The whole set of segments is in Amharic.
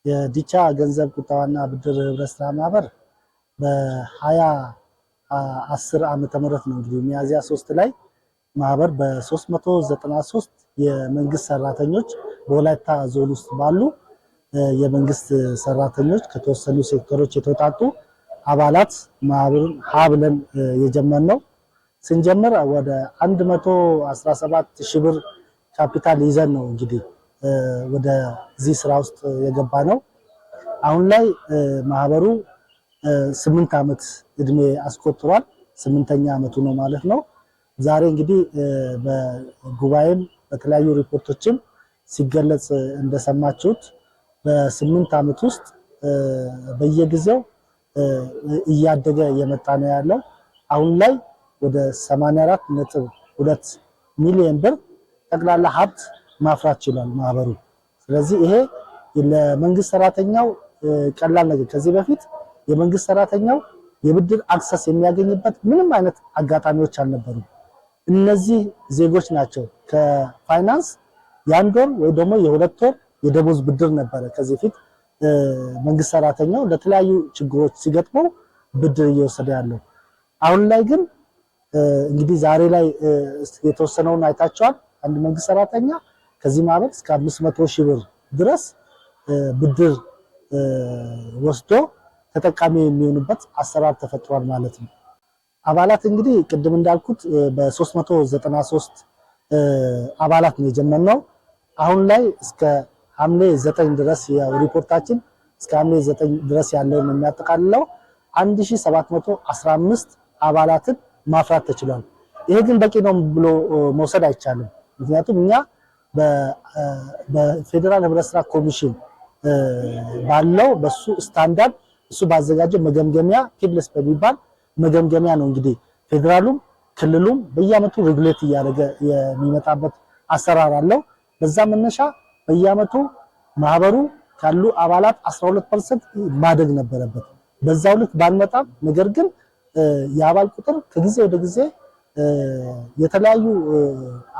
የዲቻ ገንዘብ ቁጠባና ብድር ህብረት ስራ ማህበር በ2010 ዓመተ ምህረት ነው እንግዲህ ሚያዝያ 3 ላይ ማህበር በ393 የመንግስት ሰራተኞች በወላይታ ዞን ውስጥ ባሉ የመንግስት ሰራተኞች ከተወሰኑ ሴክተሮች የተውጣጡ አባላት ማህበሩን ሀብለን የጀመርነው ስንጀምር ወደ 117 ሺህ ብር ካፒታል ይዘን ነው እንግዲህ ወደዚህ ስራ ውስጥ የገባ ነው። አሁን ላይ ማህበሩ 8 ዓመት እድሜ አስቆጥሯል። 8ኛ ዓመቱ ነው ማለት ነው። ዛሬ እንግዲህ በጉባኤም በተለያዩ ሪፖርቶችም ሲገለጽ እንደሰማችሁት በ8 ዓመት ውስጥ በየጊዜው እያደገ የመጣ ነው ያለው። አሁን ላይ ወደ 84.2 ሚሊዮን ብር ጠቅላላ ሀብት ማፍራት ችሏል ማህበሩ። ስለዚህ ይሄ ለመንግስት ሰራተኛው ቀላል ነገር፣ ከዚህ በፊት የመንግስት ሰራተኛው የብድር አክሰስ የሚያገኝበት ምንም አይነት አጋጣሚዎች አልነበሩም። እነዚህ ዜጎች ናቸው ከፋይናንስ የአንድ ወር ወይ ደግሞ የሁለት ወር የደሞዝ ብድር ነበረ ከዚህ ፊት መንግስት ሰራተኛው ለተለያዩ ችግሮች ሲገጥመው ብድር እየወሰደ ያለው። አሁን ላይ ግን እንግዲህ ዛሬ ላይ የተወሰነውን አይታቸዋል። አንድ መንግስት ሰራተኛ ከዚህ ማህበር እስከ 500 ሺህ ብር ድረስ ብድር ወስዶ ተጠቃሚ የሚሆኑበት አሰራር ተፈጥሯል ማለት ነው። አባላት እንግዲህ ቅድም እንዳልኩት በ393 አባላት ነው የጀመርነው። አሁን ላይ እስከ ሐምሌ 9 ድረስ ያው ሪፖርታችን እስከ ሐምሌ 9 ድረስ ያለውን የሚያጠቃልለው 1715 አባላትን ማፍራት ተችሏል። ይሄ ግን በቂ ነው ብሎ መውሰድ አይቻልም። ምክንያቱም እኛ በፌዴራል ህብረት ስራ ኮሚሽን ባለው በሱ ስታንዳርድ እሱ ባዘጋጀው መገምገሚያ ፒብልስ በሚባል መገምገሚያ ነው እንግዲህ ፌዴራሉም ክልሉም በየአመቱ ሬጉሌት እያደረገ የሚመጣበት አሰራር አለው። በዛ መነሻ በየአመቱ ማህበሩ ካሉ አባላት 12% ማደግ ነበረበት። በዛው ልክ ባንመጣም ነገር ግን የአባል ቁጥር ከጊዜ ወደ ጊዜ የተለያዩ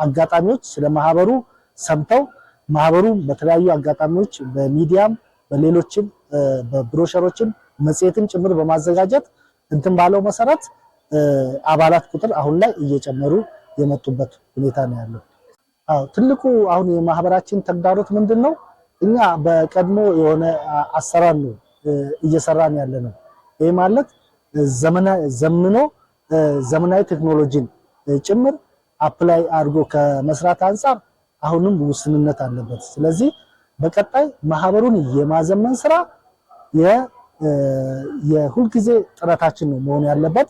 አጋጣሚዎች ስለማህበሩ ሰምተው ማህበሩ በተለያዩ አጋጣሚዎች በሚዲያም በሌሎችም በብሮሸሮችም መጽሔትም ጭምር በማዘጋጀት እንትን ባለው መሰረት አባላት ቁጥር አሁን ላይ እየጨመሩ የመጡበት ሁኔታ ነው ያለው። ትልቁ አሁን የማህበራችን ተግዳሮት ምንድነው? እኛ በቀድሞ የሆነ አሰራር ነው እየሰራን ያለ ነው። ይሄ ማለት ዘመናዊ ቴክኖሎጂን ጭምር አፕላይ አድርጎ ከመስራት አንፃር አሁንም ውስንነት አለበት። ስለዚህ በቀጣይ ማህበሩን የማዘመን ስራ የሁልጊዜ ጥረታችን ነው መሆን ያለበት።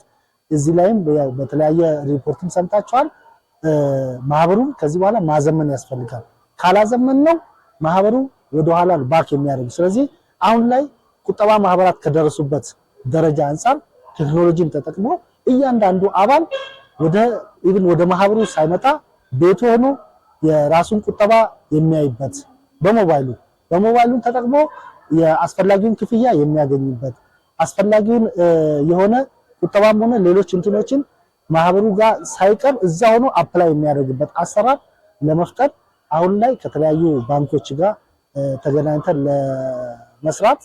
እዚህ ላይም በተለያየ ሪፖርትም ሰምታችኋል። ማህበሩን ከዚህ በኋላ ማዘመን ያስፈልጋል። ካላዘመን ነው ማህበሩ ወደኋላ ባክ የሚያደርግ። ስለዚህ አሁን ላይ ቁጠባ ማህበራት ከደረሱበት ደረጃ አንፃር ቴክኖሎጂን ተጠቅሞ እያንዳንዱ አባል ወደ ማህበሩ ሳይመጣ ቤቱ ሆኖ የራሱን ቁጠባ የሚያይበት በሞባይሉን ተጠቅሞ የአስፈላጊውን ክፍያ የሚያገኝበት አስፈላጊውን የሆነ ቁጠባም ሆነ ሌሎች እንትኖችን ማህበሩ ጋር ሳይቀር እዛ ሆኖ አፕላይ የሚያደርግበት አሰራር ለመፍጠር አሁን ላይ ከተለያዩ ባንኮች ጋር ተገናኝተን ለመስራት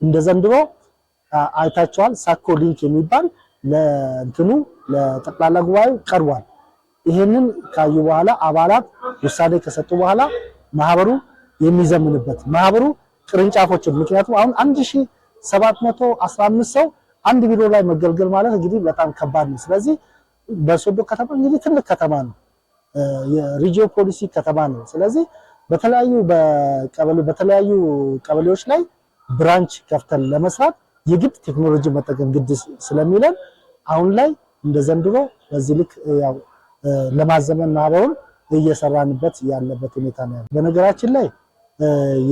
እንደ ዘንድሮ አይታችኋል። ሳኮ ሊንክ የሚባል ለጠቅላላ ጉባኤው ቀርቧል። ይሄንን ካዩ በኋላ አባላት ውሳኔ ከሰጡ በኋላ ማህበሩ የሚዘምንበት ማህበሩ ቅርንጫፎችን ምክንያቱም አሁን 1715 ሰው አንድ ቢሮ ላይ መገልገል ማለት እንግዲህ በጣም ከባድ ነው። ስለዚህ በሶዶ ከተማ እንግዲህ ትልቅ ከተማ ነው፣ የሪጂዮ ፖሊሲ ከተማ ነው። ስለዚህ በተለያዩ ቀበሌዎች ላይ ብራንች ከፍተን ለመስራት የግድ ቴክኖሎጂ መጠቀም ግድ ስለሚለን አሁን ላይ እንደ ዘንድሮ በዚህ ልክ ያው ለማዘመን ማህበሩን እየሰራንበት ያለበት ሁኔታ ነው ያለው። በነገራችን ላይ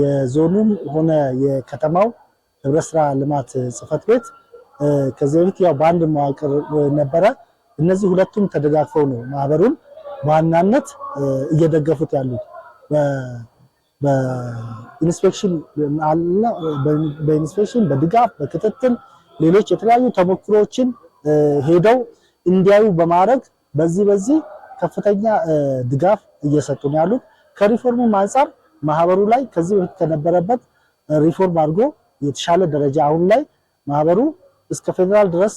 የዞኑም ሆነ የከተማው ህብረት ስራ ልማት ጽህፈት ቤት ከዚህ በፊት ያው በአንድ መዋቅር ነበረ። እነዚህ ሁለቱም ተደጋግፈው ነው ማህበሩን በዋናነት እየደገፉት ያሉት። በኢንስፔክሽን በድጋፍ በክትትል ሌሎች የተለያዩ ተሞክሮችን ሄደው እንዲያዩ በማድረግ በዚህ ከፍተኛ ድጋፍ እየሰጡ ነው ያሉት። ከሪፎርሙ አንፃር ማህበሩ ላይ ከዚህ በፊት ከነበረበት ሪፎርም አድርጎ የተሻለ ደረጃ አሁን ላይ ማህበሩ እስከ ፌደራል ድረስ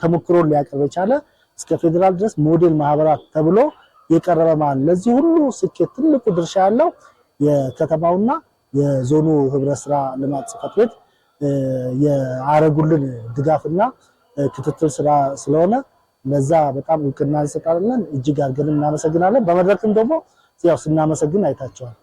ተሞክሮ ሊያቀርብ የቻለ እስከ ፌደራል ድረስ ሞዴል ማህበራት ተብሎ የቀረበ ማለት ለዚህ ሁሉ ስኬት ትልቁ ድርሻ ያለው የከተማውና የዞኑ ህብረት ስራ ልማት ጽሕፈት ቤት ያረጉልን ድጋፍና ክትትል ስራ ስለሆነ ለዛ በጣም እውቅና እንሰጣለን። እጅግ አድርገን እናመሰግናለን። በመድረክም ደግሞ ያው ስናመሰግን አይታቸዋል።